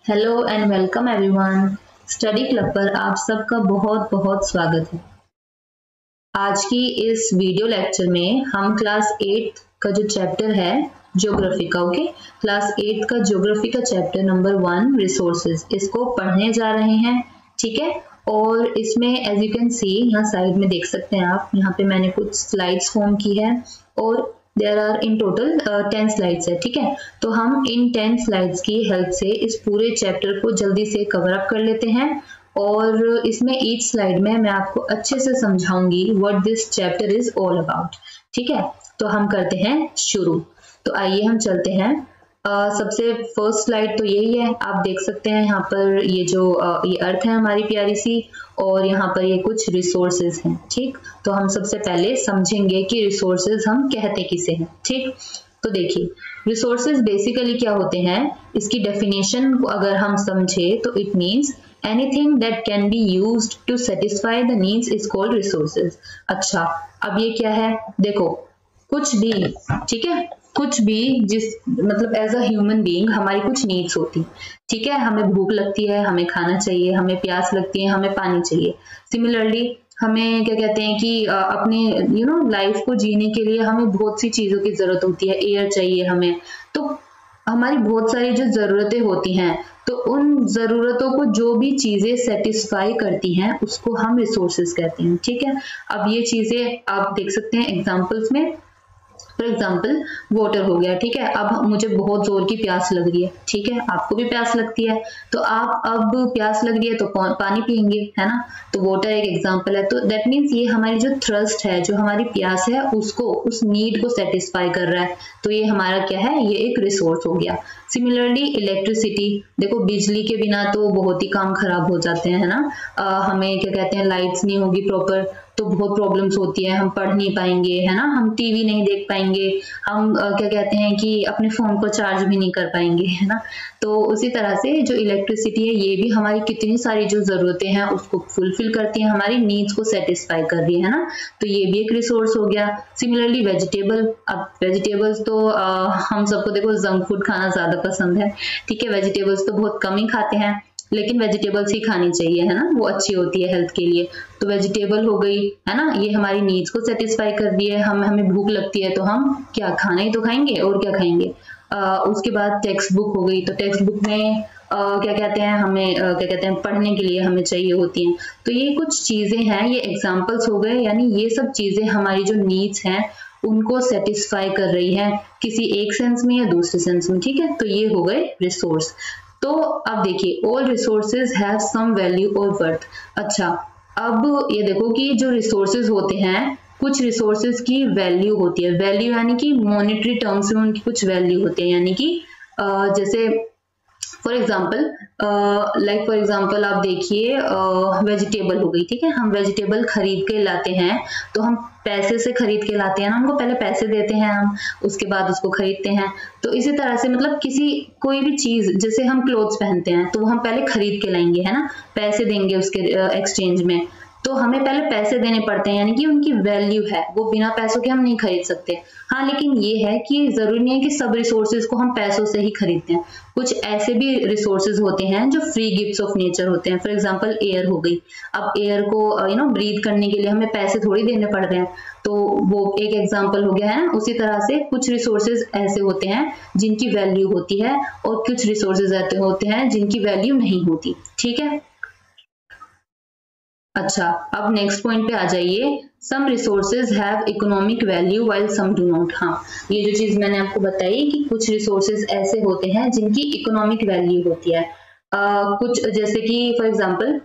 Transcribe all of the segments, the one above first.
Hello and welcome everyone. Study club पर आप सबका बहुत बहुत स्वागत है। आज की इस वीडियो लेक्चर में हम क्लास 8 का जो चैप्टर है ज्योग्राफी का, क्लास 8 का ज्योग्राफी का चैप्टर नंबर 1 रिसोर्सेज, इसको पढ़ने जा रहे हैं। ठीक है, और इसमें एज यू कैन सी यहाँ साइड में देख सकते हैं आप, यहाँ पे मैंने कुछ स्लाइड्स फॉर्म की है और there are in total 10 slides है। ठीक है, तो हम इन 10 स्लाइड्स की हेल्प से इस पूरे चैप्टर को जल्दी से कवर अप कर लेते हैं और इसमें ईच स्लाइड में मैं आपको अच्छे से समझाऊंगी what this chapter is all about. ठीक है, तो हम करते हैं शुरू। तो आइए हम चलते हैं। सबसे फर्स्ट स्लाइड तो यही है, आप देख सकते हैं यहाँ पर ये जो ये अर्थ है हमारी प्यारी सी, और यहाँ पर ये कुछ रिसोर्सेज हैं। ठीक, तो हम सबसे पहले समझेंगे कि रिसोर्सेज हम कहते किसे हैं। ठीक, तो देखिए रिसोर्सेज बेसिकली क्या होते हैं, इसकी डेफिनेशन को अगर हम समझे तो it means anything that can be used to satisfy the needs is called resources. अच्छा, अब ये क्या है, देखो कुछ भी, ठीक है, कुछ भी जिस मतलब एज अ ह्यूमन बीइंग हमारी कुछ नीड्स होती, ठीक है, हमें भूख लगती है, हमें खाना चाहिए, हमें प्यास लगती है, हमें पानी चाहिए। सिमिलरली हमें क्या कहते हैं कि अपने लाइफ को जीने के लिए हमें बहुत सी चीजों की जरूरत होती है, एयर चाहिए हमें, तो हमारी बहुत सारी जो जरूरतें होती हैं, तो उन जरूरतों को जो भी चीजें सेटिस्फाई करती हैं उसको हम रिसोर्सेज कहते हैं। ठीक है, अब ये चीजें आप देख सकते हैं एग्जांपल्स में। फॉर एग्जाम्पल वाटर हो गया, ठीक है, अब मुझे बहुत जोर की प्यास लग रही है, ठीक है, आपको भी प्यास लगती है, तो आप अब प्यास लग रही है तो पानी पियेंगे, है ना, तो वाटर एक एग्जाम्पल है। तो दैट मीन्स ये हमारी जो थ्रस्ट है, जो हमारी प्यास है, उसको, उस नीड को सेटिस्फाई कर रहा है, तो ये हमारा क्या है, ये एक रिसोर्स हो गया। सिमिलरली इलेक्ट्रिसिटी, देखो बिजली के बिना तो बहुत ही काम खराब हो जाते हैं, है ना, हमें क्या कहते हैं, लाइट्स नहीं होगी प्रॉपर तो बहुत प्रॉब्लम्स होती है, हम पढ़ नहीं पाएंगे, है ना, हम टीवी नहीं देख पाएंगे, हम क्या कहते हैं कि अपने फोन को चार्ज भी नहीं कर पाएंगे, है ना। तो उसी तरह से जो इलेक्ट्रिसिटी है ये भी हमारी कितनी सारी जो जरूरतें हैं उसको फुलफिल करती है, हमारी नीड्स को सेटिस्फाई कर रही है ना, तो ये भी एक रिसोर्स हो गया। सिमिलरली वेजिटेबल, अब वेजिटेबल्स तो हम सबको देखो जंक फूड खाना ज्यादा पसंद है, ठीक है, वेजिटेबल्स तो बहुत कम ही खाते हैं, लेकिन वेजिटेबल्स ही खानी चाहिए, है ना, वो अच्छी होती है हेल्थ के लिए। तो वेजिटेबल हो गई, है ना, ये हमारी नीड्स को सेटिस्फाई कर रही है, हमें भूख लगती है तो हम क्या खाना ही तो खाएंगे, और क्या खाएंगे। उसके बाद टेक्स्ट बुक हो गई, तो टेक्स्ट बुक में क्या कहते हैं, हमें क्या कहते हैं, पढ़ने के लिए हमें चाहिए होती हैं। तो ये कुछ चीजें हैं, ये एग्जाम्पल्स हो गए, यानी ये सब चीजें हमारी जो नीड्स हैं उनको सेटिस्फाई कर रही है किसी एक सेंस में या दूसरे सेंस में। ठीक है, तो ये हो गए रिसोर्स। तो अब देखिए all resources have some value और वर्थ। अच्छा, अब ये देखो कि जो रिसोर्सेज होते हैं, कुछ रिसोर्सेज की वैल्यू होती है, वैल्यू यानी कि मॉनेटरी टर्म्स में उनकी कुछ वैल्यू होती है, यानी कि जैसे फॉर एग्जाम्पल आप देखिए वेजिटेबल हो गई, ठीक है, हम वेजिटेबल खरीद के लाते हैं, तो हम पैसे से खरीद के लाते हैं ना, हमको पहले पैसे देते हैं हम, उसके बाद उसको खरीदते हैं। तो इसी तरह से मतलब कोई भी चीज, जैसे हम क्लोथ्स पहनते हैं तो हम पहले खरीद के लाएंगे, है ना, पैसे देंगे उसके एक्सचेंज में, तो हमें पहले पैसे देने पड़ते हैं, यानी कि उनकी वैल्यू है, वो बिना पैसों के हम नहीं खरीद सकते। हाँ, लेकिन ये है कि जरूरी नहीं है कि सब रिसोर्सेज को हम पैसों से ही खरीदते हैं, कुछ ऐसे भी रिसोर्सेज होते हैं जो फ्री गिफ्ट्स ऑफ नेचर होते हैं। फॉर एग्जांपल एयर हो गई, अब एयर को ब्रीथ करने के लिए हमें पैसे थोड़ी देने पड़ रहे हैं, तो वो एक एग्जांपल हो गया है ना। उसी तरह से कुछ रिसोर्सेज ऐसे होते हैं जिनकी वैल्यू होती है, और कुछ रिसोर्सेज ऐसे होते हैं जिनकी वैल्यू नहीं होती। ठीक है, अच्छा, अब नेक्स्ट पॉइंट पे आ जाइए। Some resources have economic value while some do not. हाँ, ये जो चीज मैंने आपको बताई कि कुछ रिसोर्सेज ऐसे होते हैं जिनकी इकोनॉमिक वैल्यू होती है। कुछ जैसे कि फॉर एग्जांपल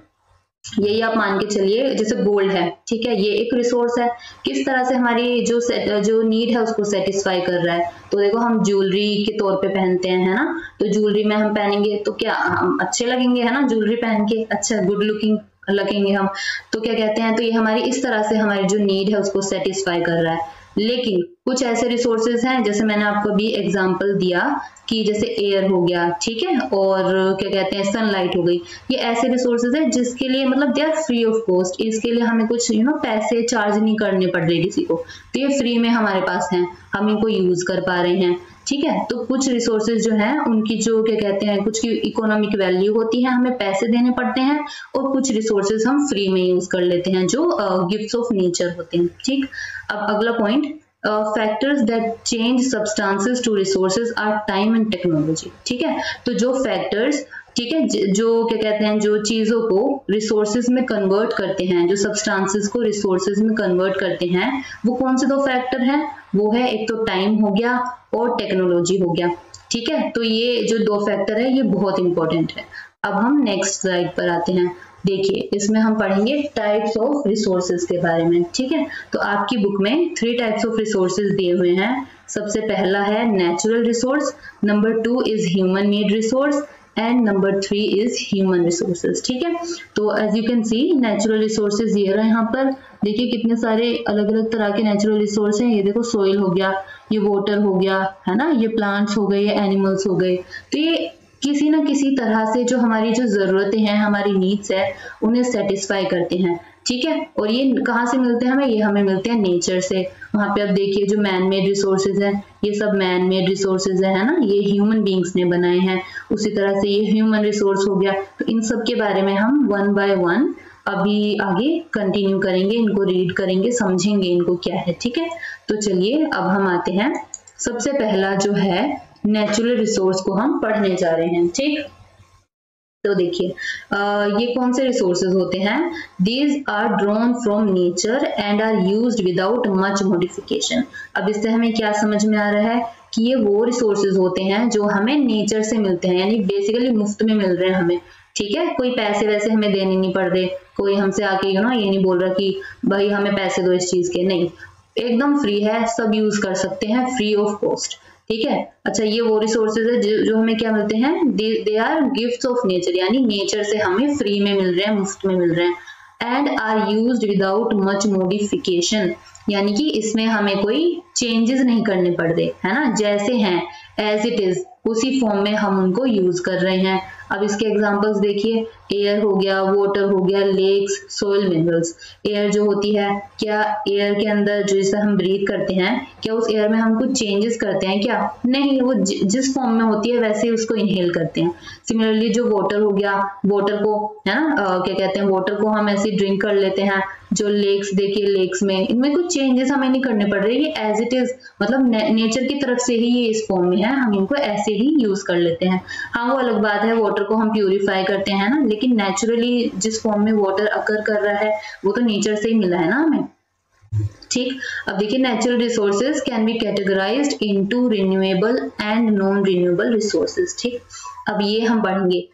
यही आप मान के चलिए, जैसे गोल्ड है, ठीक है, ये एक रिसोर्स है, किस तरह से हमारी जो नीड है उसको सेटिस्फाई कर रहा है। तो देखो हम ज्वेलरी के तौर पे पहनते हैं, है ना, तो ज्वेलरी में हम पहनेंगे तो क्या हम अच्छे लगेंगे, है ना, ज्वेलरी पहन के अच्छा गुड लुकिंग लगेंगे हम, तो क्या कहते हैं, तो ये हमारी इस तरह से हमारी जो नीड है उसको सेटिस्फाई कर रहा है। लेकिन कुछ ऐसे रिसोर्सेज हैं, जैसे मैंने आपको अभी एग्जांपल दिया कि जैसे एयर हो गया, ठीक है, और क्या कहते हैं सनलाइट हो गई, ये ऐसे रिसोर्सेज है जिसके लिए मतलब they are free of cost, इसके लिए हमें कुछ पैसे चार्ज नहीं करने पड़ रहे किसी को, तो ये फ्री में हमारे पास हैं, हम इनको यूज कर पा रहे हैं। ठीक है। तो कुछ रिसोर्सेज जो हैं उनकी जो क्या कहते हैं कुछ की इकोनॉमिक वैल्यू होती है, हमें पैसे देने पड़ते हैं, और कुछ रिसोर्सेज हम फ्री में यूज कर लेते हैं जो गिफ्ट्स ऑफ नेचर होते हैं। ठीक, अब अगला point, factors that change substances to resources are time and technology. ठीक है, तो जो फैक्टर्स, ठीक है, जो क्या कहते हैं जो चीजों को रिसोर्सेज में कन्वर्ट करते हैं, जो सब्सटेंसेस को रिसोर्सेज में कन्वर्ट करते हैं, वो कौन से दो फैक्टर हैं? वो है एक तो टाइम हो गया और टेक्नोलॉजी हो गया। ठीक है, तो ये जो दो फैक्टर है ये बहुत इंपॉर्टेंट है। अब हम नेक्स्ट स्लाइड पर आते हैं। देखिए, इसमें हम पढ़ेंगे टाइप्स ऑफ रिसोर्सेज के बारे में। ठीक है, तो आपकी बुक में 3 टाइप्स ऑफ रिसोर्सेज दिए हुए हैं। सबसे पहला है natural resource, number 2 is human made resource, and number 3 is human resources. ठीक है, तो as you can see natural resources ये रहा। यहाँ पर देखिए कितने सारे अलग अलग तरह के नेचुरल रिसोर्स हैं। ये देखो सोइल हो गया, ये वाटर हो गया, है ना, ये प्लांट्स हो गए, ये एनिमल्स हो गए। तो ये किसी ना किसी तरह से जो हमारी जो जरूरतें हैं, हमारी नीड्स है, उन्हें सेटिस्फाई करते हैं। ठीक है, और ये कहाँ से मिलते हैं हमें? ये हमें मिलते हैं नेचर से। वहां पे आप देखिए जो मैन मेड रिसोर्सेज हैं, ये सब मैन मेड रिसोर्सेज है ना, ये ह्यूमन बींग्स ने बनाए हैं। उसी तरह से ये ह्यूमन रिसोर्स हो गया। तो इन सब के बारे में हम 1 बाय 1 अभी आगे कंटिन्यू करेंगे, इनको रीड करेंगे, समझेंगे इनको क्या है। ठीक है, तो चलिए अब हम आते हैं। सबसे पहला जो है नेचुरल रिसोर्स को हम पढ़ने जा रहे हैं। ठीक, तो देखिए ये कौन से रिसोर्सेज होते हैं? These are drawn from nature and are used without much modification. अब इससे हमें क्या समझ में आ रहा है कि ये वो रिसोर्सेज होते हैं जो हमें नेचर से मिलते हैं, यानी बेसिकली मुफ्त में मिल रहे हैं हमें। ठीक है, कोई पैसे वैसे हमें देने नहीं पड़ रहे, कोई हमसे आके ये नहीं बोल रहा कि भाई हमें पैसे दो इस चीज के, नहीं, एकदम फ्री है, सब यूज कर सकते हैं फ्री ऑफ कॉस्ट। ठीक है, अच्छा ये वो रिसोर्सेज है जो हमें क्या मिलते हैं? They are gifts of nature, यानी नेचर से हमें फ्री में मिल रहे हैं, मुफ्त में मिल रहे हैं। And are used without much modification, यानी कि इसमें हमें कोई चेंजेस नहीं करने पड़ रहे, है ना, जैसे हैं एज इट इज उसी फॉर्म में हम उनको यूज कर रहे हैं। अब इसके एग्जांपल्स देखिए, एयर हो गया, वाटर हो गया, लेक्स, सोइल, मिनरल्स। एयर जो होती है, क्या एयर के अंदर जैसे हम ब्रीथ करते हैं, क्या उस एयर में हम कुछ चेंजेस करते हैं क्या? नहीं, वो जिस फॉर्म में होती है वैसे ही उसको इनहेल करते हैं। सिमिलरली जो वाटर हो गया, वाटर को, है ना, क्या कहते हैं, वाटर को हम ऐसे ड्रिंक कर लेते हैं। जो लेक्स देखिए, लेक्स में इनमें कुछ चेंजेस हमें नहीं करने पड़ रहे, ये एज इट इज, मतलब नेचर की तरफ से ही ये इस फॉर्म में है, हम इनको ऐसे ही यूज कर लेते हैं। हाँ, वो अलग बात है, वाटर को हम प्यूरिफाई करते हैं ना, लेकिन नेचुरली जिस फॉर्म में वाटर अकर कर रहा है वो तो नेचर से ही मिला है ना हमें। ठीक, अब देखिए natural resources can be categorised into renewable and non renewable resources. ठीक, अब ये हम पढ़ेंगे,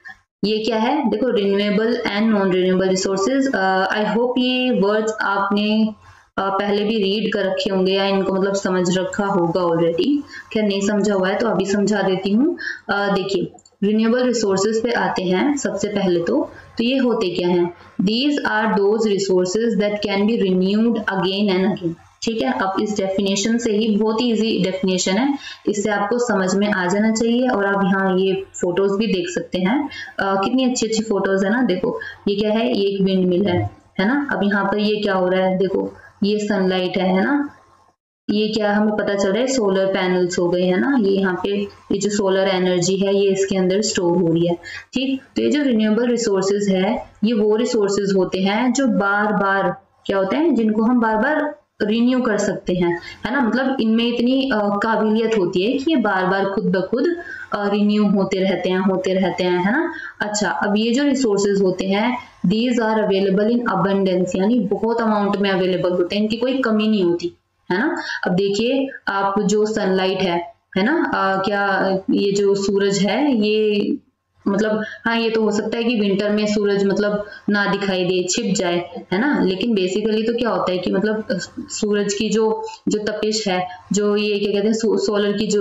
ये क्या है? देखो, renewable and non renewable resources. I hope ये वर्ड्स आपने पहले भी रीड कर रखे होंगे या इनको मतलब समझ रखा होगा ऑलरेडी। क्या नहीं समझा हुआ है तो अभी समझा देती हूँ। देखिए, रिन्यूएबल रिसोर्सेज पे आते हैं सबसे पहले तो ये होते क्या हैं? These are those resources that can be renewed again and again. ठीक है, अब इस डेफिनेशन से ही, बहुत ही इजी डेफिनेशन है, इससे आपको समझ में आ जाना चाहिए। और आप यहाँ ये फोटोज भी देख सकते हैं, कितनी अच्छी अच्छी फोटोज है ना। देखो ये क्या है? ये एक विंड मिल है ना। अब यहाँ पर ये क्या हो रहा है? देखो ये सनलाइट है ना। ये क्या हमें पता चल रहा है? सोलर पैनल्स हो गए, है ना। ये यहाँ पे ये जो सोलर एनर्जी है ये इसके अंदर स्टोर हो रही है। ठीक, तो ये जो रिन्यूएबल रिसोर्सेज है ये वो रिसोर्सेज होते हैं जो बार बार क्या होते हैं, जिनको हम बार बार रिन्यू कर सकते हैं, है ना। मतलब इनमें इतनी काबिलियत होती है कि ये बार बार खुद ब खुद रिन्यू होते रहते हैं, है ना। अच्छा, अब ये जो रिसोर्सेज होते हैं these are available in abundance, यानी बहुत अमाउंट में अवेलेबल होते हैं, इनकी कोई कमी नहीं होती, है ना। अब देखिए आप जो सनलाइट है ना, क्या ये जो सूरज है ये मतलब, हाँ ये तो हो सकता है कि विंटर में सूरज मतलब ना दिखाई दे, छिप जाए, है ना। लेकिन बेसिकली तो क्या होता है कि मतलब सूरज की जो तपिश है, जो ये क्या कहते हैं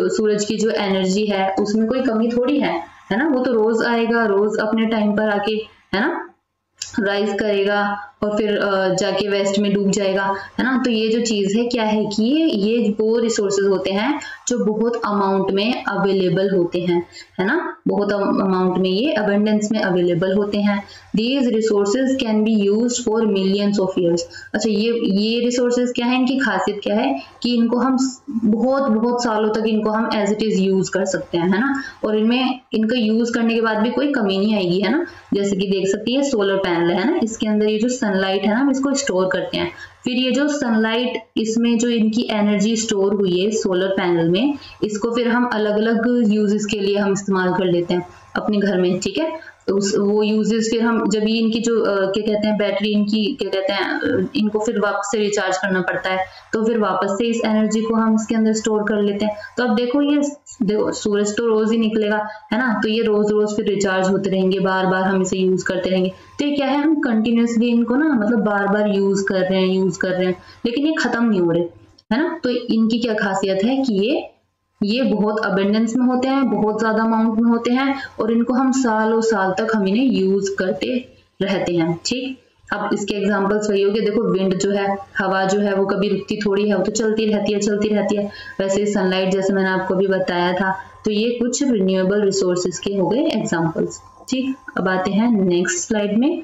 सूरज की जो एनर्जी है उसमें कोई कमी थोड़ी है ना। वो तो रोज आएगा, रोज अपने टाइम पर आके, है ना, राइज करेगा और फिर जाके वेस्ट में डूब जाएगा, है ना। तो ये जो चीज है क्या है कि ये वो रिसोर्सेज होते हैं जो बहुत अमाउंट में अवेलेबल होते हैं, है ना। बहुत अमाउंट में ये अबंडेंस में अवेलेबल होते हैं। These resources can be used for millions of years. अच्छा, ये रिसोर्सेज क्या है, इनकी खासियत क्या है कि इनको हम बहुत बहुत सालों तक इनको हम एज इट इज यूज कर सकते हैं, है ना, और इनमें इनका यूज करने के बाद भी कोई कमी नहीं आएगी, है ना। जैसे कि देख सकती है सोलर पैनल है ना, इसके अंदर ये जो सनलाइट है ना हम इसको स्टोर करते हैं, फिर ये जो सनलाइट इसमें जो इनकी एनर्जी स्टोर हुई है सोलर पैनल में, इसको फिर हम अलग अलग यूजेस के लिए हम इस्तेमाल कर लेते हैं अपने घर में, ठीक है। तो वो यूजेस फिर हम जब ये इनकी जो क्या कहते हैं बैटरी इनकी क्या कहते हैं इनको फिर वापस से रिचार्ज करना पड़ता है, तो फिर वापस से इस एनर्जी को हम इसके अंदर स्टोर कर लेते हैं। तो अब देखो ये देखो सूरज तो रोज ही निकलेगा, है ना, तो ये रोज रोज फिर रिचार्ज होते रहेंगे, बार बार हम इसे यूज करते रहेंगे। तो ये क्या है, हम कंटिन्यूसली इनको ना मतलब बार बार यूज कर रहे हैं, लेकिन ये खत्म नहीं हो रहे, है ना। तो इनकी क्या खासियत है कि ये बहुत अबेंडेंस में होते हैं, बहुत ज्यादा अमाउंट में होते हैं, और इनको हम सालों साल तक हम इन्हें यूज करते रहते हैं, ठीक। अब इसके एग्जांपल्स वही हो गए, देखो विंड जो है, हवा जो है वो कभी रुकती थोड़ी है, वो तो चलती रहती है। वैसे सनलाइट जैसे मैंने आपको भी बताया था। तो ये कुछ रिन्यूएबल रिसोर्सेज के हो गए एग्जांपल्स, ठीक। अब आते हैं नेक्स्ट स्लाइड में।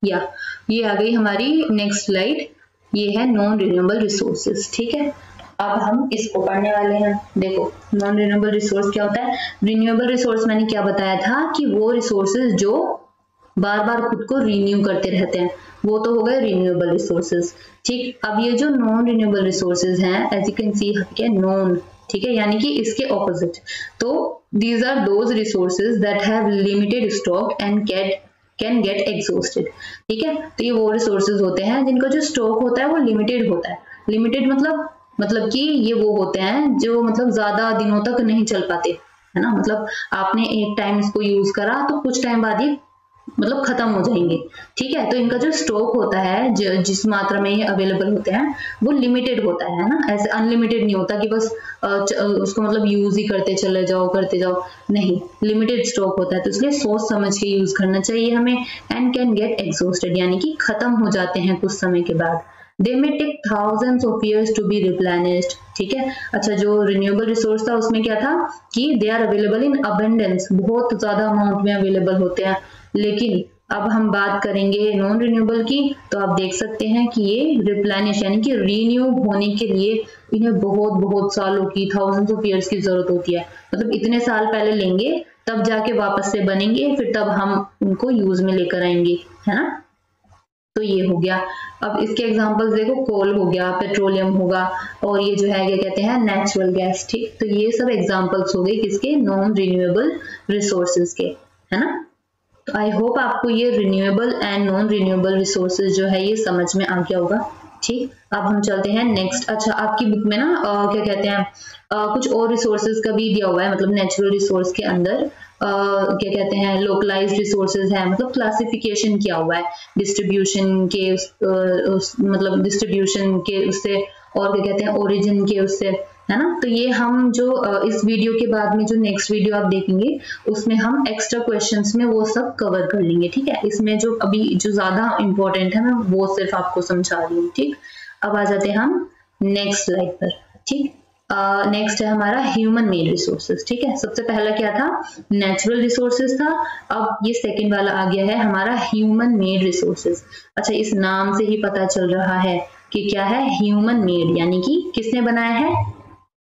ये आ गई हमारी नेक्स्ट स्लाइड, ये है नॉन रिन्यूएबल रिसोर्सेज, ठीक है। अब हम इसको पढ़ने वाले हैं। देखो नॉन रिन्यूएबल रिसोर्स क्या होता है। रिन्यूएबल रिसोर्स मैंने क्या बताया था कि वो रिसोर्सेज जो बार बार खुद को रिन्यू करते रहते हैं, वो तो हो गए रिन्यूएबल रिसोर्सेज, ठीक। अब ये जो नॉन रिन्यूएबल रिसोर्सेज हैं, एज यू कैन सी क्या नॉन, ठीक है, यानी कि इसके ऑपोजिट। तो these are those resources that have limited stock and can get exhausted, ठीक है। तो ये वो रिसोर्सेज होते हैं जिनका जो स्टॉक होता है वो लिमिटेड होता है। लिमिटेड मतलब कि ये वो होते हैं जो मतलब ज्यादा दिनों तक नहीं चल पाते, है ना। मतलब आपने एक टाइम इसको यूज करा तो कुछ टाइम बाद ये मतलब खत्म हो जाएंगे, ठीक है। तो इनका जो स्टॉक होता है, जिस मात्रा में ये अवेलेबल होते हैं, वो लिमिटेड होता है ना। ऐसे अनलिमिटेड नहीं होता कि बस उसको मतलब यूज ही करते जाओ, नहीं, लिमिटेड स्टॉक होता है। तो इसलिए सोच समझ के यूज करना चाहिए हमें। एंड कैन गेट एग्जॉस्टेड, यानी कि खत्म हो जाते हैं कुछ समय के बाद। They may take thousands of years to be replenished, ठीक है। अच्छा, जो रिन्यूएबल रिसोर्स था उसमें क्या था कि they are available in abundance, बहुत ज्यादा अमाउंट में अवेलेबल होते हैं। लेकिन अब हम बात करेंगे नॉन रिन्यूएबल की, तो आप देख सकते हैं कि ये रिप्लेनिश यानी कि रीन्यू होने के लिए इन्हें बहुत बहुत सालों की, थाउजेंड्स ऑफ ईयर्स की जरूरत होती है। मतलब इतने साल पहले लेंगे तब जाके वापस से बनेंगे, फिर तब हम उनको यूज में लेकर आएंगे, है ना। तो ये हो गया। अब इसके एग्जांपल्स देखो, कोल हो गया, पेट्रोलियम होगा, और ये जो है क्या कहते हैं नेचुरल गैस, ठीक। तो ये सब एग्जांपल्स हो गए किसके, नॉन रिन्यूएबल रिसोर्सेज के, है ना। तो आई होप आपको ये renewable and non renewable resources जो है ये समझ में आ गया होगा, ठीक। अब हम चलते हैं नेक्स्ट। अच्छा, आपकी बुक में ना क्या कहते हैं कुछ और रिसोर्सेज का भी दिया हुआ है, मतलब नेचुरल रिसोर्स के अंदर क्या कहते हैं लोकलाइज्ड रिसोर्सेज है, मतलब क्लासिफिकेशन किया हुआ है डिस्ट्रीब्यूशन के मतलब डिस्ट्रीब्यूशन के उससे, और क्या कहते हैं ओरिजिन के उससे, है ना। तो ये हम जो इस वीडियो के बाद में जो नेक्स्ट वीडियो आप देखेंगे उसमें हम एक्स्ट्रा क्वेश्चंस में वो सब कवर कर लेंगे, ठीक है। इसमें जो अभी जो ज्यादा इंपॉर्टेंट है मैं वो सिर्फ आपको समझा रही हूँ, ठीक। अब आ जाते हैं हम नेक्स्ट स्लाइड पर, ठीक। नेक्स्ट है हमारा ह्यूमन मेड रिसोर्सेज, ठीक है। सबसे पहला क्या था, नेचुरल रिसोर्सेज था। अब ये सेकंड वाला आ गया है हमारा ह्यूमन मेड रिसोर्सेज। अच्छा, इस नाम से ही पता चल रहा है कि क्या है, ह्यूमन मेड, यानी कि किसने बनाया है,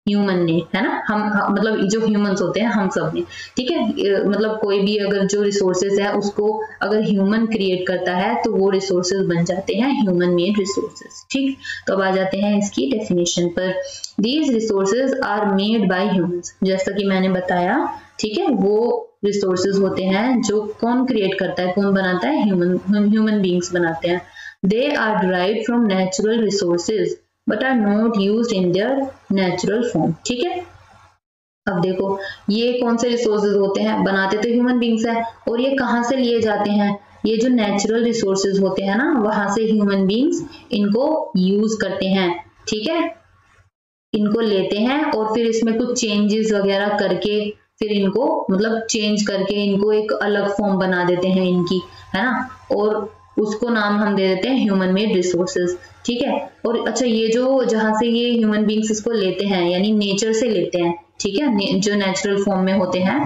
ह्यूमन ने, है ना। हम मतलब जो ह्यूमंस होते हैं हम सब ने, ठीक है। मतलब कोई भी अगर जो रिसोर्सेज है उसको अगर ह्यूमन क्रिएट करता है तो वो रिसोर्सेज बन जाते हैं ह्यूमन मेड रिसोर्सेज, ठीक। तो अब आ जाते हैं इसकी डेफिनेशन पर। These resources are made by humans, जैसा कि मैंने बताया, ठीक है। वो रिसोर्सेज होते हैं जो कौन क्रिएट करता है, कौन बनाता है, ह्यूमन बींग्स बनाते हैं। They are derived from natural resources but are not used in their natural form, ठीक है। अब देखो ये कौन से रिसोर्सेज होते हैं, बनाते तो ह्यूमन बींग्स है, और ये कहाँ से लिए जाते हैं, ये जो नेचुरल रिसोर्सेज होते हैं ना वहां से ह्यूमन बींग्स इनको यूज करते हैं, ठीक है। इनको लेते हैं और फिर इसमें कुछ चेंजेस वगैरह करके फिर इनको मतलब चेंज करके इनको एक अलग फॉर्म बना देते हैं इनकी, है ना, और उसको नाम हम दे देते हैं ह्यूमन मेड रिसोर्सेज, ठीक है। और अच्छा, ये जो जहां से ये ह्यूमन बींग्स इसको लेते हैं यानी नेचर से लेते हैं, ठीक है, जो नेचुरल फॉर्म में होते हैं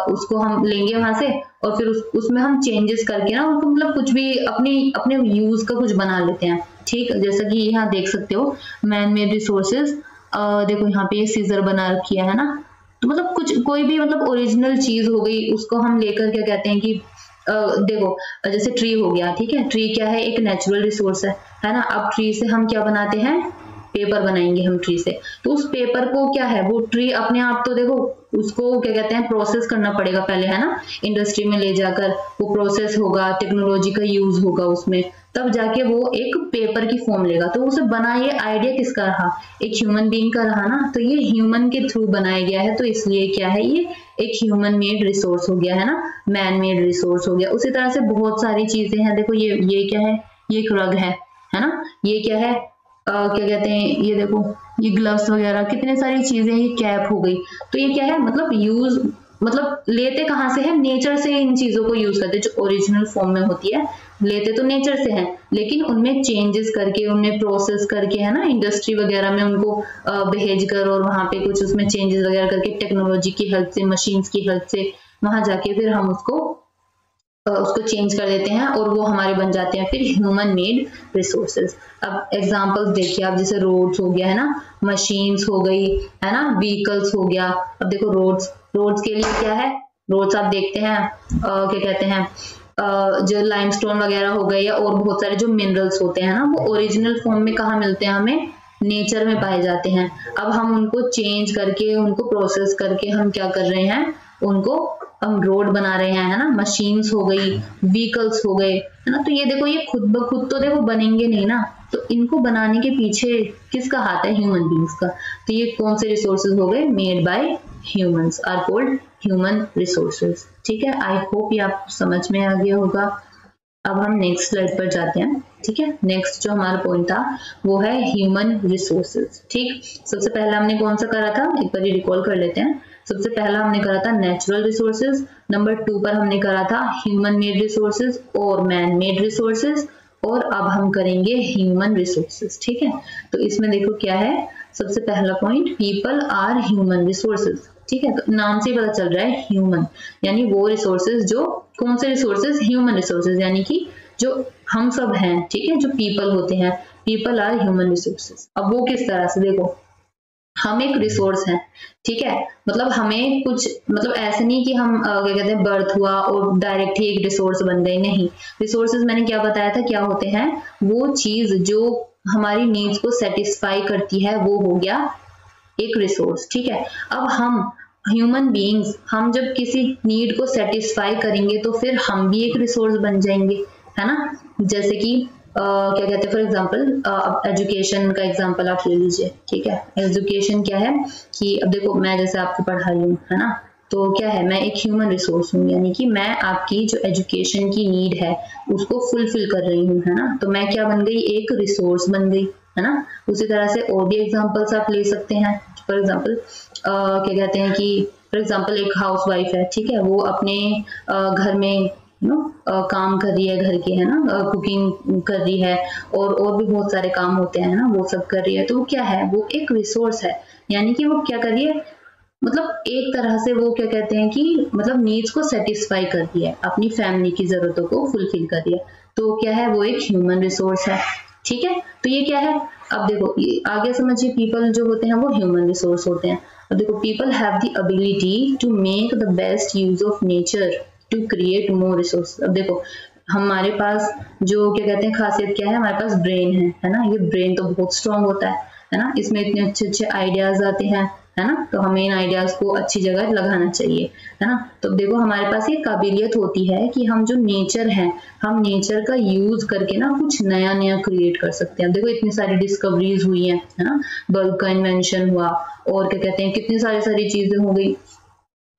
उसको हम लेंगे वहां से, और फिर उसमें हम चेंजेस करके ना उनको मतलब कुछ भी अपने यूज का कुछ बना लेते हैं। ठीक, जैसा कि यहाँ देख सकते हो मैन मेड रिसोर्सेज, देखो यहाँ पे ये सीजर बना रखी है ना, तो मतलब कुछ कोई भी मतलब ओरिजिनल चीज हो गई उसको हम लेकर क्या कहते हैं कि देखो जैसे ट्री हो गया, ठीक है, ट्री क्या है, एक नेचुरल रिसोर्स है ना। अब ट्री से हम क्या बनाते हैं, पेपर बनाएंगे हम ट्री से, तो उस पेपर को क्या है, वो ट्री अपने आप तो देखो उसको क्या कहते हैं प्रोसेस करना पड़ेगा पहले, है ना, इंडस्ट्री में ले जाकर वो प्रोसेस होगा, टेक्नोलॉजी का यूज होगा उसमें, तब जाके वो एक पेपर की फॉर्म लेगा। तो उसे बना, ये आइडिया किसका रहा, एक ह्यूमन बीइंग का रहा ना, तो ये ह्यूमन के थ्रू बनाया गया है, तो इसलिए क्या है, ये एक ह्यूमन मेड रिसोर्स हो गया, है ना, मैन मेड रिसोर्स हो गया। उसी तरह से बहुत सारी चीजें हैं, देखो ये क्या है, ये एक रग है ना, ये क्या है, क्या कहते हैं, ये देखो ये ग्लव्स वगैरह, कितने सारी चीजें, ये कैप हो गई। तो ये क्या है, मतलब यूज मतलब लेते कहाँ से है, नेचर से इन चीजों को यूज करते, जो ओरिजिनल फॉर्म में होती है लेते तो नेचर से हैं, लेकिन उनमें चेंजेस करके, उनमें प्रोसेस करके, है ना, इंडस्ट्री वगैरह में उनको भेज कर और वहां पे कुछ उसमें चेंजेस वगैरह करके टेक्नोलॉजी की हेल्प से, मशीन्स की हेल्प से वहां जाके फिर हम उसको चेंज कर देते हैं और वो हमारे बन जाते हैं फिर ह्यूमन मेड रिसोर्सेज। अब एग्जांपल्स देखिए आप, जैसे रोड्स हो गया, है ना, मशीन्स हो गई, है ना, व्हीकल्स हो गया। अब देखो रोड्स के लिए क्या है, रोड्स आप देखते हैं क्या कहते हैं, जो लाइमस्टोन वगैरह हो गए या और बहुत सारे जो मिनरल्स होते हैं ना, वो ओरिजिनल फॉर्म में कहाँ मिलते हैं, हमें नेचर में पाए जाते हैं। अब हम उनको चेंज करके, उनको प्रोसेस करके हम क्या कर रहे हैं, उनको हम रोड बना रहे हैं, है ना, मशीन्स हो गई, व्हीकल्स हो गए, है ना। तो ये देखो ये खुद ब खुद तो देखो बनेंगे नहीं ना, तो इनको बनाने के पीछे किसका हाथ है, ह्यूमन बीइंग्स का। तो ये कौन से रिसोर्सेज हो गए, made by humans, are called human resources. ठीक है, आई होप ये आपको समझ में आ गया होगा। अब हम नेक्स्ट स्लाइड पर जाते हैं। ठीक है, नेक्स्ट जो हमारा पॉइंट था वो है ह्यूमन रिसोर्सेज। ठीक, सबसे पहला हमने कौन सा करा था, एक बार रिकॉल कर लेते हैं। सबसे पहला हमने करा था नेचुरल रिसोर्सेज, नंबर 2 पर हमने करा था ह्यूमन मेड रिसोर्सेज और मैन मेड रिसोर्सेज, और अब हम करेंगे ह्यूमन रिसोर्सेज। ठीक है, तो इसमें देखो क्या है, सबसे पहला point, people are human resources. ठीक है, तो नाम से ही पता चल रहा है ह्यूमन, यानी वो रिसोर्सेज जो, कौन से रिसोर्सेज, ह्यूमन रिसोर्सेज, यानी कि जो हम सब हैं। ठीक है, जो पीपल होते हैं, पीपल आर ह्यूमन रिसोर्सेज। अब वो किस तरह से, देखो हम एक रिसोर्स हैं। ठीक है, मतलब हमें कुछ, मतलब ऐसे नहीं कि हम क्या कहते हैं बर्थ हुआ और डायरेक्ट ही एक रिसोर्स बन गए, नहीं। रिसोर्सेज मैंने क्या बताया था, क्या होते हैं, वो चीज जो हमारी नीड्स को सेटिस्फाई करती है, वो हो गया एक रिसोर्स। ठीक है, अब हम ह्यूमन बीइंग्स, हम जब किसी नीड को सेटिस्फाई करेंगे तो फिर हम भी एक रिसोर्स बन जाएंगे, है ना। जैसे कि क्या कहते हैं, फॉर एग्जांपल एजुकेशन का एग्जांपल आप ले लीजिए। ठीक है, एजुकेशन क्या है कि अब देखो मैं जैसे आपको पढ़ा रही हूँ, है ना, तो क्या है, मैं एक ह्यूमन रिसोर्स हूँ, यानी कि मैं आपकी जो एजुकेशन की नीड है उसको फुलफिल कर रही हूँ, है ना। तो मैं क्या बन गई, एक रिसोर्स बन गई, है ना। उसी तरह से और भी एग्जांपल्स आप ले सकते हैं। फॉर एग्जांपल क्या कहते हैं कि फॉर एग्जांपल एक हाउस वाइफ है, ठीक है, वो अपने घर में काम कर रही है, घर के, है ना, कुकिंग कर रही है और भी बहुत सारे काम होते हैं ना, वो सब कर रही है। तो वो क्या है, वो एक रिसोर्स है, यानी कि वो क्या कर रही है, मतलब एक तरह से वो क्या कहते हैं कि मतलब नीड्स को सेटिस्फाई कर रही है, अपनी फैमिली की जरूरतों को फुलफिल कर रही है। तो क्या है, वो एक ह्यूमन रिसोर्स है। ठीक है, तो ये क्या है, अब देखो आगे समझिए, पीपल जो होते हैं वो ह्यूमन रिसोर्स होते हैं। अब देखो, people have the ability to make the best use of nature to create more resource. अब देखो हमारे पास जो क्या कहते हैं खासियत क्या है, हमारे पास ब्रेन है ना, ये ब्रेन तो बहुत स्ट्रांग होता है ना, इसमें इतने अच्छे अच्छे आइडियाज आते हैं, है ना। तो हमें इन आइडियाज को अच्छी जगह लगाना चाहिए, है ना। तो देखो हमारे पास ये काबिलियत होती है कि हम जो नेचर है, हम नेचर का यूज करके ना कुछ नया नया क्रिएट कर सकते हैं। देखो इतनी सारी डिस्कवरीज हुई हैं, है ना, बल्ब का इन्वेंशन हुआ और क्या कहते हैं कितनी सारी चीजें हो गई।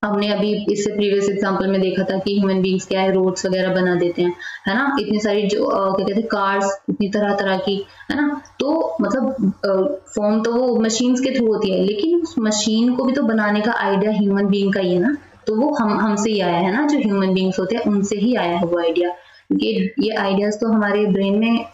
हमने अभी इससे प्रीवियस एग्जांपल में देखा था कि ह्यूमन बीइंग्स क्या है, रोड्स वगैरह बना देते हैं, है ना। इतनी सारी जो क्या कहते हैं कार्स, इतनी तरह तरह की, है ना। तो मतलब फॉर्म तो वो मशीन्स के थ्रू होती है, लेकिन उस मशीन को भी तो बनाने का आइडिया ह्यूमन बीइंग का ही है ना। तो वो हमसे ही आया है ना, जो ह्यूमन बीइंग्स होते हैं उनसे ही आया है वो आइडिया, क्योंकि ये आइडियाज तो हमारे ब्रेन में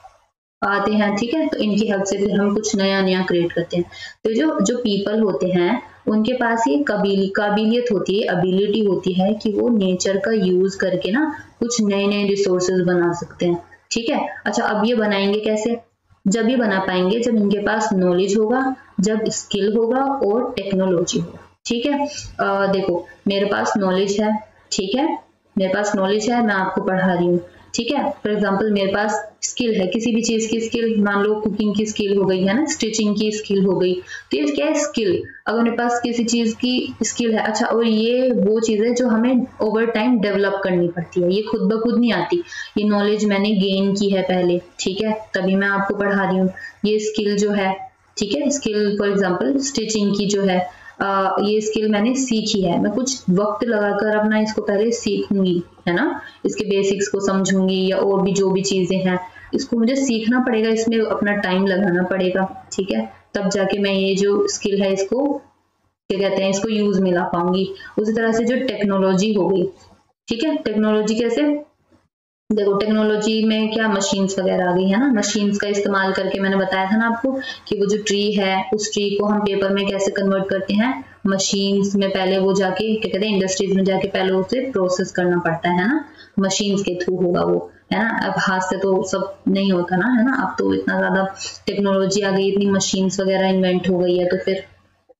आते हैं, ठीक है। तो इनकी हेल्प से फिर हम कुछ नया नया क्रिएट करते हैं। तो जो पीपल होते हैं उनके पास ये काबिलियत होती है, एबिलिटी होती है कि वो नेचर का यूज करके ना कुछ नए नए रिसोर्सेज बना सकते हैं, ठीक है। अच्छा, अब ये बनाएंगे कैसे? जब ये बना पाएंगे जब इनके पास नॉलेज होगा, जब स्किल होगा और टेक्नोलॉजी होगा, ठीक है। देखो मेरे पास नॉलेज है, ठीक है, मेरे पास नॉलेज है, मैं आपको पढ़ा रही हूँ, ठीक है। फॉर एग्जाम्पल मेरे पास स्किल है, किसी भी चीज की स्किल, मान लो कुकिंग की स्किल हो गई है ना, स्टिचिंग की स्किल हो गई, तो ये क्या है? स्किल। अगर मेरे पास किसी चीज की स्किल है, अच्छा, और ये वो चीज है जो हमें ओवर टाइम डेवलप करनी पड़ती है, ये खुद ब खुद नहीं आती। ये नॉलेज मैंने गेन की है पहले, ठीक है, तभी मैं आपको पढ़ा रही हूँ। ये स्किल जो है, ठीक है, स्किल फॉर एग्जाम्पल स्टिचिंग की जो है, ये स्किल मैंने सीखी है, मैं कुछ वक्त लगाकर अपना इसको पहले सीखूंगी, है ना, इसके बेसिक्स को समझूंगी, या और भी जो भी चीजें हैं इसको मुझे सीखना पड़ेगा, इसमें अपना टाइम लगाना पड़ेगा, ठीक है, तब जाके मैं ये जो स्किल है इसको क्या कहते हैं, इसको यूज में ला पाऊंगी। उसी तरह से जो टेक्नोलॉजी हो गई, ठीक है, टेक्नोलॉजी कैसे? देखो टेक्नोलॉजी में क्या मशीन्स वगैरह आ गई है ना, मशीन्स का इस्तेमाल करके मैंने बताया था ना आपको कि वो जो ट्री है उस ट्री को हम पेपर में कैसे कन्वर्ट करते हैं, मशीन्स में पहले वो जाके क्या कहते हैं, इंडस्ट्रीज में जाके पहले उसे प्रोसेस करना पड़ता है ना, मशीन्स के थ्रू होगा वो, है ना। अब हाथ से तो सब नहीं होता ना, है ना, अब तो इतना ज्यादा टेक्नोलॉजी आ गई, इतनी मशीन्स वगैरह इन्वेंट हो गई है, तो फिर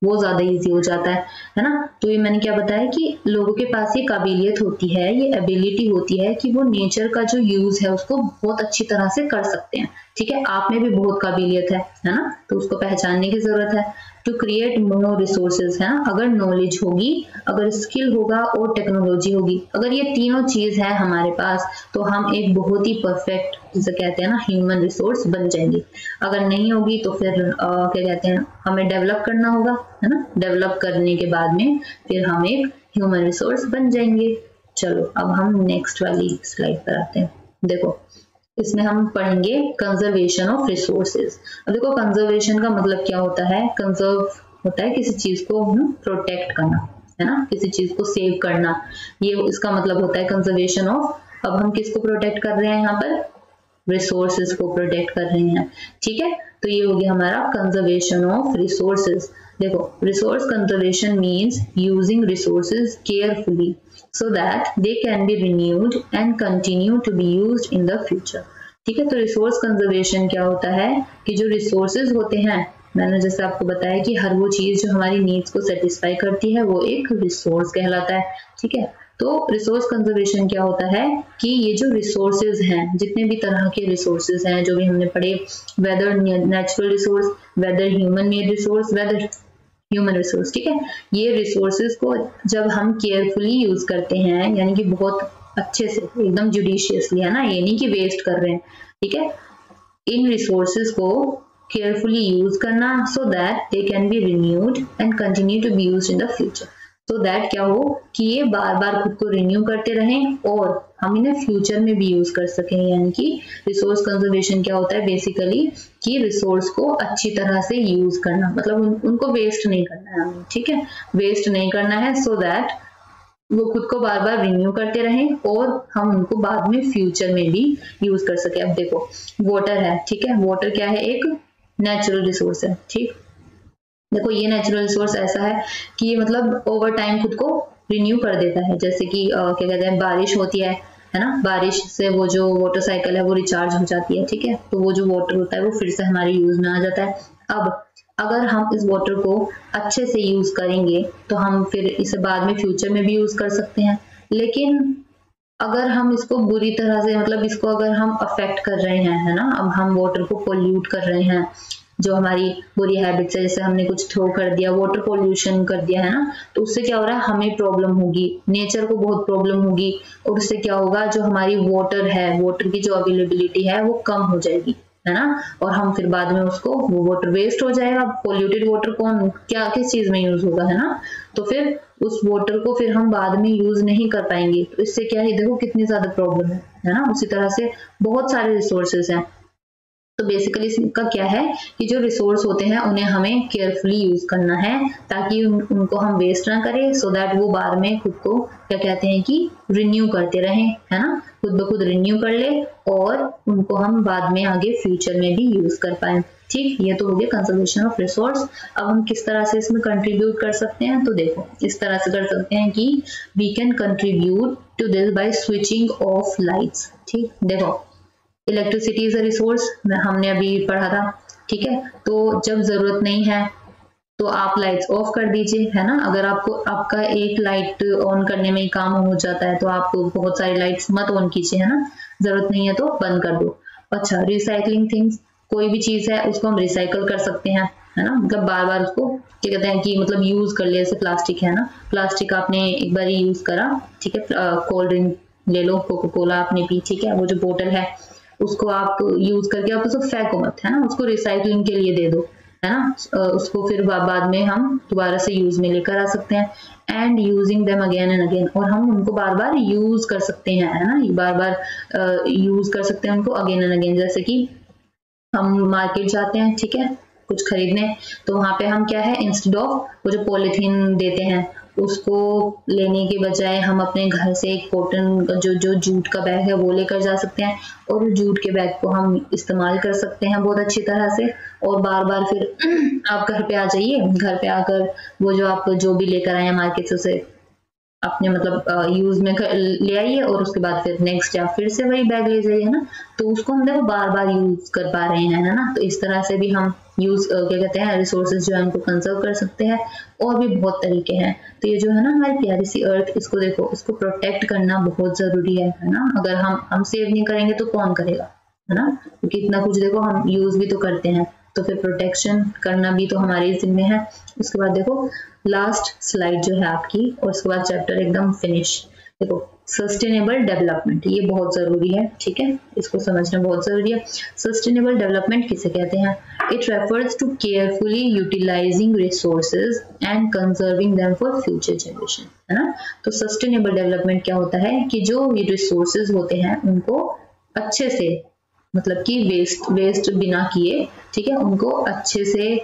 वो ज्यादा इजी हो जाता है ना। तो ये मैंने क्या बताया कि लोगों के पास ये काबिलियत होती है, ये एबिलिटी होती है कि वो नेचर का जो यूज है उसको बहुत अच्छी तरह से कर सकते हैं, ठीक है। आप में भी बहुत काबिलियत है ना, तो उसको पहचानने की जरूरत है। टू क्रिएट मोर रिसोर्सेज, है ना, अगर नॉलेज होगी, अगर स्किल होगा और टेक्नोलॉजी होगी, अगर ये तीनों चीज है हमारे पास, तो हम एक बहुत ही परफेक्ट, जिसे कहते हैं ना, ह्यूमन रिसोर्स बन जाएंगे। अगर नहीं होगी तो फिर क्या कहते हैं, हमें डेवलप करना होगा, है ना, डेवलप करने के बाद में फिर हम एक ह्यूमन रिसोर्स बन जाएंगे। चलो अब हम नेक्स्ट वाली स्लाइड पर आते हैं। देखो इसमें हम पढ़ेंगे कंजर्वेशन ऑफ रिसोर्सेज। अब देखो कंजर्वेशन का मतलब क्या होता है? कंजर्व होता है किसी चीज को प्रोटेक्ट करना, है ना, किसी चीज को सेव करना, ये इसका मतलब होता है कंजर्वेशन ऑफ। अब हम किसको प्रोटेक्ट कर रहे हैं यहाँ पर? रिसोर्सेज को प्रोटेक्ट कर रहे हैं, ठीक है। तो ये हो गया हमारा कंजर्वेशन ऑफ रिसोर्सेज। देखो resource conservation means using resources carefully so that they can be renewed and continue to be used in the future, ठीक है। तो रिसोर्स कंजर्वेशन क्या होता है कि जो रिसोर्सेज होते हैं, मैंने जैसे आपको बताया कि हर वो चीज जो हमारी नीड्स को सेटिस्फाई करती है वो एक रिसोर्स कहलाता है, ठीक है। तो रिसोर्स कंजर्वेशन क्या होता है कि ये जो रिसोर्सेज हैं, जितने भी तरह के रिसोर्सेज हैं जो भी हमने पढ़े, whether natural resource, whether human made resource, whether human resource, ठीक है, ये रिसोर्सेज को जब हम केयरफुली यूज करते हैं, यानी कि बहुत अच्छे से, एकदम जुडिशियसली, है ना, ये नहीं कि वेस्ट कर रहे हैं, ठीक है, इन रिसोर्सेज को केयरफुली यूज करना so that they can be renewed and continue to be used in the future, so that क्या हो कि ये बार बार खुद को रिन्यू करते रहें और हम इन्हें फ्यूचर में भी यूज कर सकें। यानी कि रिसोर्स कंजर्वेशन क्या होता है बेसिकली कि रिसोर्स को अच्छी तरह से यूज करना, मतलब उनको वेस्ट नहीं करना है हमें, ठीक है, वेस्ट नहीं करना है, सो दैट वो खुद को बार बार रिन्यू करते रहें और हम उनको बाद में फ्यूचर में भी यूज कर सके। अब देखो वाटर है, ठीक है, वाटर क्या है? एक नेचुरल रिसोर्स है, ठीक। देखो ये नेचुरल रिसोर्स ऐसा है कि ये मतलब ओवर टाइम खुद को रिन्यू कर देता है, जैसे कि क्या कहते हैं, बारिश होती है ना, बारिश से वो जो वाटर साइकिल है वो रिचार्ज हो जाती है, ठीक है, तो वो जो वाटर होता है वो फिर से हमारे यूज में आ जाता है। अब अगर हम इस वाटर को अच्छे से यूज करेंगे तो हम फिर इसे बाद में फ्यूचर में भी यूज कर सकते हैं, लेकिन अगर हम इसको बुरी तरह से, मतलब इसको अगर हम अफेक्ट कर रहे हैं, है ना, अब हम वाटर को पोल्यूट कर रहे हैं, जो हमारी बुरी हैबिट्स है, जैसे हमने कुछ थ्रो कर दिया, वाटर पोल्यूशन कर दिया, है ना, तो उससे क्या हो रहा है, हमें प्रॉब्लम होगी, नेचर को बहुत प्रॉब्लम होगी, और उससे क्या होगा, जो हमारी वाटर है, वाटर की जो अवेलेबिलिटी है वो कम हो जाएगी, है ना, और हम फिर बाद में उसको, वो वाटर वेस्ट हो जाएगा। पोल्यूटेड वाटर कौन क्या किस चीज में यूज होगा, है ना, तो फिर उस वाटर को फिर हम बाद में यूज नहीं कर पाएंगे, तो इससे क्या है, देखो कितनी ज्यादा प्रॉब्लम है ना। उसी तरह से बहुत सारे रिसोर्सेज हैं, तो बेसिकली इसका क्या है कि जो रिसोर्स होते हैं उन्हें हमें केयरफुली यूज करना है ताकि उनको हम वेस्ट ना करें, सो दैट वो बाद में खुद को क्या कहते हैं कि रिन्यू करते रहें, है ना, खुद ब खुद रिन्यू कर ले और उनको हम बाद में आगे फ्यूचर में भी यूज कर पाए। ठीक, ये तो हो गया कंजर्वेशन ऑफ रिसोर्स। अब हम किस तरह से इसमें कंट्रीब्यूट कर सकते हैं, तो देखो इस तरह से कर सकते हैं कि we can contribute to this by switching off lights. ठीक, देखो इलेक्ट्रिसिटी इज अ रिसोर्स, हमने अभी पढ़ा था, ठीक है। तो जब जरूरत नहीं है तो आप लाइट्स ऑफ कर दीजिए, है ना। अगर आपको आपका एक लाइट ऑन करने में ही काम हो जाता है तो आप बहुत सारी लाइट्स मत ऑन कीजिए, है ना, जरूरत नहीं है तो बंद कर दो। अच्छा, रिसाइकलिंग थिंग्स, कोई भी चीज है उसको हम रिसाइकल कर सकते हैं, है ना, मतलब बार बार उसको क्या कहते हैं कि मतलब यूज कर ले। जैसे प्लास्टिक है ना, प्लास्टिक आपने एक बार यूज करा, ठीक है, कोल्ड ड्रिंक ले लो, कोका कोला आपने पी, ठीक है, वो जो बोतल है उसको आप यूज करके आप उसको फेंको मत, है ना, उसको रिसाइकलिंग के लिए दे दो, है ना, उसको फिर बाद में हम दोबारा से यूज में लेकर आ सकते हैं। And using them again and again, और हम उनको बार बार यूज कर सकते हैं, है ना, बार बार यूज कर सकते हैं उनको अगेन एंड अगेन। जैसे कि हम मार्केट जाते हैं, ठीक है, कुछ खरीदने, तो वहां पे हम क्या है, इंस्टेड ऑफ वो जो पॉलिथीन देते हैं उसको लेने के बजाय हम अपने घर से एक कॉटन जो जूट का बैग है वो लेकर जा सकते हैं, और उस जूट के बैग को हम इस्तेमाल कर सकते हैं बहुत अच्छी तरह से। और बार बार फिर आप घर पे आ जाइए, घर पे आकर वो जो आप जो भी लेकर आए हैं मार्केट से उसे अपने मतलब यूज में ले आइए, और उसके बाद फिर नेक्स्ट या फिर से वही बैग ले जाइए, है ना, तो उसको हम देखो बार बार यूज कर पा रहे हैं, है ना। तो इस तरह से भी हम यूज क्या कहते हैं रिसोर्सेज जो है उनको कंजर्व कर सकते हैं। और भी बहुत तरीके हैं। तो ये जो है ना हमारी प्यारी सी अर्थ, इसको देखो, इसको प्रोटेक्ट करना बहुत जरूरी है ना। अगर हम सेव नहीं करेंगे तो कौन करेगा, है ना, क्योंकि इतना कुछ देखो हम यूज भी तो करते हैं, तो फिर प्रोटेक्शन करना भी तो हमारे जिम्मे है। उसके बाद देखो लास्ट स्लाइड जो है आपकी, और उसके बाद चैप्टर एकदम फिनिश। देखो सस्टेनेबल डेवलपमेंट, ये बहुत जरूरी है, ठीक है, इसको समझना बहुत जरूरी है। सस्टेनेबल डेवलपमेंट किसे कहते हैं? It refers to carefully utilising resources and conserving them for future generation, है ना। तो सस्टेनेबल डेवलपमेंट क्या होता है कि जो ये रिसोर्सेज होते हैं उनको अच्छे से, मतलब कि वेस्ट बिना किए, ठीक है, उनको अच्छे से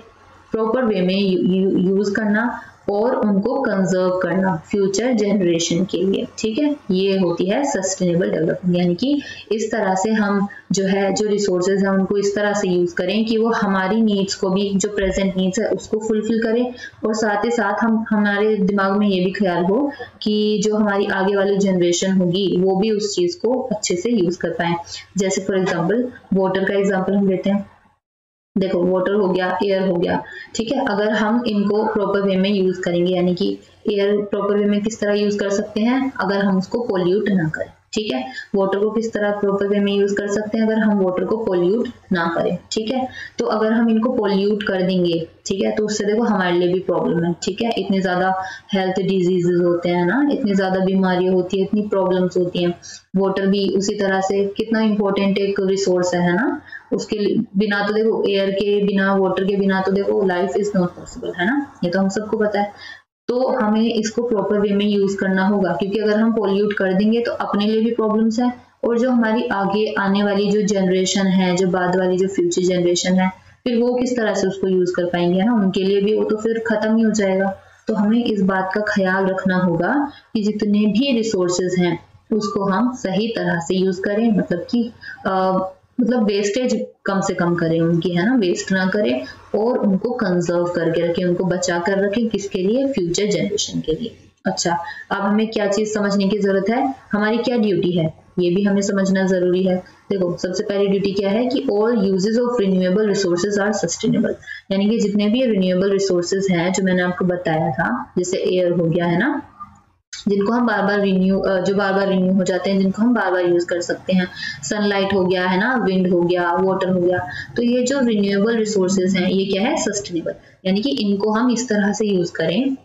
प्रॉपर वे में यूज करना और उनको कंजर्व करना फ्यूचर जनरेशन के लिए, ठीक है। ये होती है सस्टेनेबल डेवलपमेंट, यानी कि इस तरह से हम जो है जो रिसोर्सेज हैं उनको इस तरह से यूज करें कि वो हमारी नीड्स को भी, जो प्रेजेंट नीड्स है उसको फुलफिल करें, और साथ ही साथ हमारे दिमाग में ये भी ख्याल हो कि जो हमारी आगे वाली जनरेशन होगी वो भी उस चीज को अच्छे से यूज कर पाए। जैसे फॉर एग्जाम्पल वाटर का एग्जाम्पल हम लेते हैं। देखो वाटर हो गया, एयर हो गया, ठीक है, अगर हम इनको प्रॉपर वे में यूज करेंगे, यानी कि एयर प्रॉपर वे में किस तरह यूज कर सकते हैं, अगर हम उसको पोल्यूट ना करें, ठीक है। वाटर को किस तरह प्रॉपर वे में यूज कर सकते हैं, अगर हम वाटर को पोल्यूट ना करें, ठीक है। तो अगर हम इनको पोल्यूट कर देंगे, ठीक है, तो उससे देखो हमारे लिए भी प्रॉब्लम है, ठीक है। इतनी ज्यादा हेल्थ डिजीजेस होते हैं ना, इतनी ज्यादा बीमारियां होती है, इतनी प्रॉब्लम्स होती हैं। वाटर भी उसी तरह से कितना इंपॉर्टेंट एक रिसोर्स है ना, उसके बिना तो देखो, एयर के बिना, वाटर के बिना तो देखो लाइफ इज नॉट पॉसिबल, है ना, ये तो हम सबको पता है। तो हमें इसको प्रॉपर वे में यूज करना होगा, क्योंकि अगर हम पोल्यूट कर देंगे तो अपने लिए भी प्रॉब्लम्स है, और जो हमारी आगे आने वाली जो जनरेशन है, जो बाद वाली जो फ्यूचर जनरेशन है, फिर वो किस तरह से उसको यूज कर पाएंगे, है ना, उनके लिए भी वो तो फिर खत्म ही हो जाएगा। तो हमें इस बात का ख्याल रखना होगा कि जितने भी रिसोर्सेज हैं उसको हम सही तरह से यूज करें, मतलब कि मतलब वेस्टेज कम से कम करें उनकी, है ना, वेस्ट ना करें, और उनको कंजर्व करके रखें, उनको बचा कर रखें, किसके लिए? फ्यूचर जनरेशन के लिए। अच्छा, अब हमें क्या चीज समझने की जरूरत है, हमारी क्या ड्यूटी है, ये भी हमें समझना जरूरी है। देखो सबसे पहली ड्यूटी क्या है कि all uses of renewable resources are sustainable, यानी कि जितने भी रिन्यूएबल रिसोर्सेज हैं जो मैंने आपको बताया था, जैसे एयर हो गया, है ना, जिनको हम बार बार रिन्यू हो जाते हैं, जिनको हम बार बार यूज कर सकते हैं, सनलाइट हो गया, है ना, विंड हो गया, वाटर हो गया। तो ये जो रिन्यूएबल रिसोर्सेज हैं ये क्या है? सस्टेनेबल, यानी कि इनको हम इस तरह से यूज करें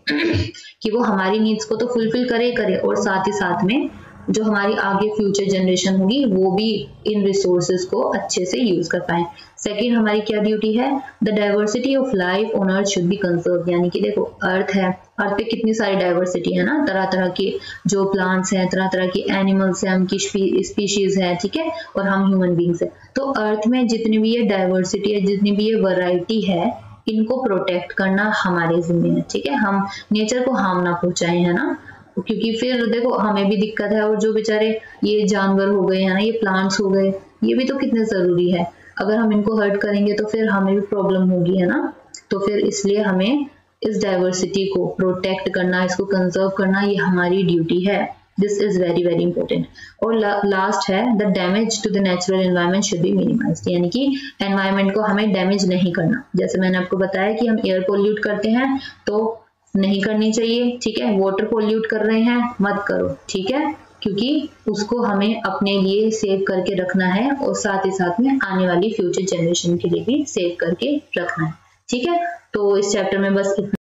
कि वो हमारी नीड्स को तो फुलफिल करे और साथ ही साथ में जो हमारी आगे फ्यूचर जनरेशन होगी वो भी इन रिसोर्सेज को अच्छे से यूज कर पाए। सेकेंड हमारी क्या ड्यूटी है, the diversity of life on earth should be conserve, यानी कि देखो अर्थ है, अर्थ पे कितनी सारी डाइवर्सिटी है ना, तरह तरह के जो प्लांट्स हैं, तरह तरह के एनिमल्स हैं, उनकी स्पीशीज है, ठीक है, और हम ह्यूमन बींग्स है। तो अर्थ में जितनी भी ये डाइवर्सिटी है, जितनी भी ये वैरायटी है, इनको प्रोटेक्ट करना हमारे जिम्मे है, ठीक है, हम नेचर को हार्म ना पहुंचाए, है ना, क्योंकि फिर देखो हमें भी दिक्कत है, और जो बेचारे ये जानवर हो गए हैं ना, ये प्लांट्स हो गए, ये भी तो कितने जरूरी है, अगर हम इनको हर्ट करेंगे तो फिर हमें भी प्रॉब्लम होगी, है ना। तो फिर इसलिए हमें इस डाइवर्सिटी को प्रोटेक्ट करना, इसको कंजर्व करना, ये हमारी ड्यूटी है। This is very very important. और लास्ट है, the damage to the natural environment should be minimised, यानी कि एनवायरनमेंट को हमें डैमेज नहीं करना। जैसे मैंने आपको बताया कि हम एयर पोल्यूट करते हैं तो नहीं करनी चाहिए, ठीक है, वाटर पोल्यूट कर रहे हैं मत करो, ठीक है, क्योंकि उसको हमें अपने लिए सेव करके रखना है और साथ ही साथ में आने वाली फ्यूचर जनरेशन के लिए भी सेव करके रखना है, ठीक है। तो इस चैप्टर में बस इतना।